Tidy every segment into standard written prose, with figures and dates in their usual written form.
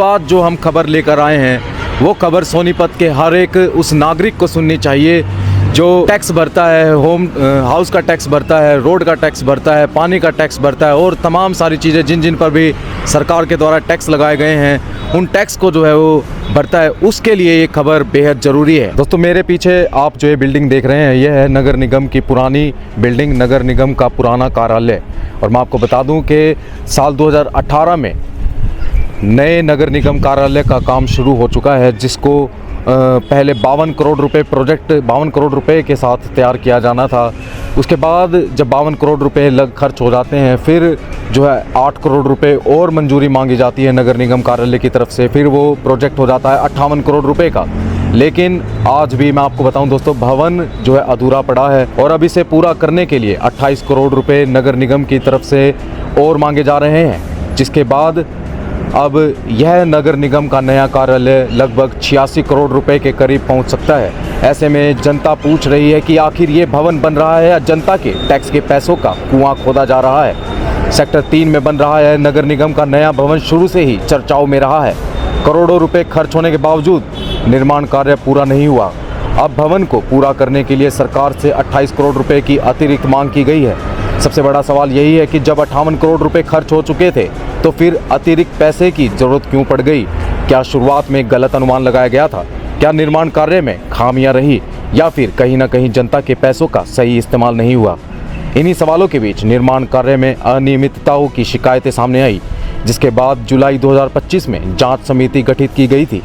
आज जो हम खबर लेकर आए हैं वो खबर सोनीपत के हर एक उस नागरिक को सुननी चाहिए जो टैक्स भरता है, होम हाउस का टैक्स भरता है, रोड का टैक्स भरता है, पानी का टैक्स भरता है और तमाम सारी चीज़ें जिन जिन पर भी सरकार के द्वारा टैक्स लगाए गए हैं उन टैक्स को जो है वो भरता है। उसके लिए ये खबर बेहद ज़रूरी है। दोस्तों मेरे पीछे आप जो ये बिल्डिंग देख रहे हैं ये है नगर निगम की पुरानी बिल्डिंग, नगर निगम का पुराना कार्यालय। और मैं आपको बता दूं कि साल 2018 में नए नगर निगम कार्यालय का काम शुरू हो चुका है, जिसको पहले 52 करोड़ रुपए प्रोजेक्ट 52 करोड़ रुपए के साथ तैयार किया जाना था। उसके बाद जब 52 करोड़ रुपए खर्च हो जाते हैं फिर जो है 8 करोड़ रुपए और मंजूरी मांगी जाती है नगर निगम कार्यालय की तरफ से, फिर वो प्रोजेक्ट हो जाता है 58 करोड़ रुपए का। लेकिन आज भी मैं आपको बताऊं दोस्तों, भवन जो है अधूरा पड़ा है और अब इसे पूरा करने के लिए 28 करोड़ रुपए नगर निगम की तरफ से और मांगे जा रहे हैं, जिसके बाद अब यह नगर निगम का नया कार्यालय लगभग 86 करोड़ रुपए के करीब पहुंच सकता है। ऐसे में जनता पूछ रही है कि आखिर ये भवन बन रहा है या जनता के टैक्स के पैसों का कुआं खोदा जा रहा है। सेक्टर 3 में बन रहा है नगर निगम का नया भवन, शुरू से ही चर्चाओं में रहा है। करोड़ों रुपए खर्च होने के बावजूद निर्माण कार्य पूरा नहीं हुआ। अब भवन को पूरा करने के लिए सरकार से 28 करोड़ रुपए की अतिरिक्त मांग की गई है। सबसे बड़ा सवाल यही है कि जब 58 करोड़ रुपए खर्च हो चुके थे तो फिर अतिरिक्त पैसे की ज़रूरत क्यों पड़ गई? क्या शुरुआत में गलत अनुमान लगाया गया था? क्या निर्माण कार्य में खामियां रही या फिर कहीं ना कहीं जनता के पैसों का सही इस्तेमाल नहीं हुआ? इन्हीं सवालों के बीच निर्माण कार्य में अनियमितताओं की शिकायतें सामने आई, जिसके बाद जुलाई 2025 में जांच समिति गठित की गई थी।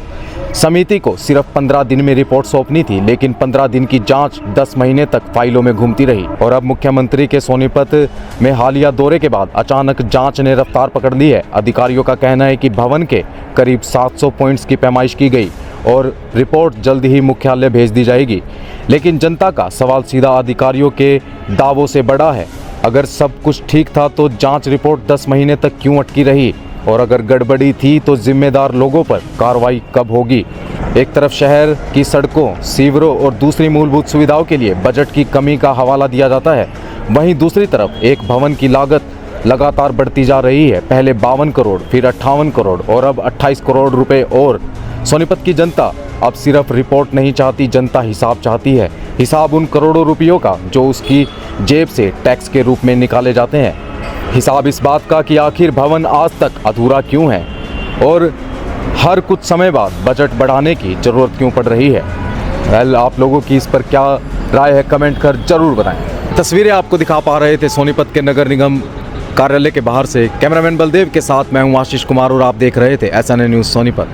समिति को सिर्फ 15 दिन में रिपोर्ट सौंपनी थी, लेकिन 15 दिन की जांच 10 महीने तक फाइलों में घूमती रही। और अब मुख्यमंत्री के सोनीपत में हालिया दौरे के बाद अचानक जांच ने रफ्तार पकड़ ली है। अधिकारियों का कहना है कि भवन के करीब 700 पॉइंट्स की पैमाइश की गई और रिपोर्ट जल्द ही मुख्यालय भेज दी जाएगी। लेकिन जनता का सवाल सीधा अधिकारियों के दावों से बड़ा है। अगर सब कुछ ठीक था तो जाँच रिपोर्ट 10 महीने तक क्यों अटकी रही? और अगर गड़बड़ी थी तो जिम्मेदार लोगों पर कार्रवाई कब होगी? एक तरफ शहर की सड़कों, सीवरों और दूसरी मूलभूत सुविधाओं के लिए बजट की कमी का हवाला दिया जाता है, वहीं दूसरी तरफ एक भवन की लागत लगातार बढ़ती जा रही है। पहले 52 करोड़, फिर 58 करोड़ और अब 28 करोड़ रुपए। और सोनीपत की जनता अब सिर्फ रिपोर्ट नहीं चाहती, जनता हिसाब चाहती है। हिसाब उन करोड़ों रुपयों का जो उसकी जेब से टैक्स के रूप में निकाले जाते हैं। हिसाब इस बात का कि आखिर भवन आज तक अधूरा क्यों है और हर कुछ समय बाद बजट बढ़ाने की ज़रूरत क्यों पड़ रही है। आप लोगों की इस पर क्या राय है, कमेंट कर जरूर बताएं। तस्वीरें आपको दिखा पा रहे थे सोनीपत के नगर निगम कार्यालय के बाहर से। कैमरामैन बलदेव के साथ मैं हूं आशीष कुमार और आप देख रहे थे SNA न्यूज़ सोनीपत।